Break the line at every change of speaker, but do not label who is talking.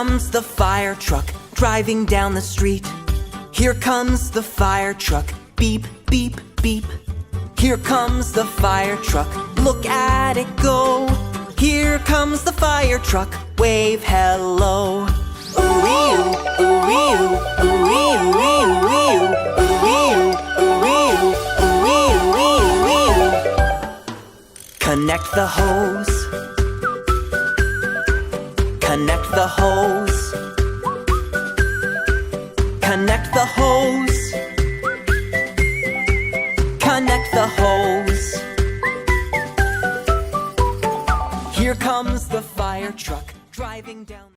comes the fire truck driving down the street. Here comes the fire truck, beep, beep, beep. Here comes the fire truck, look at it go. Here comes the fire truck, wave hello. Ooh-wee-oo, ooh-wee-oo, ooh-wee-oo, ooh-wee-oo, ooh-wee-oo, ooh-wee-oo, ooh-wee-oo, ooh-wee-oo. Connect the hose. Connect the hose. Connect the hose. Connect the hose. Here comes the fire truck driving down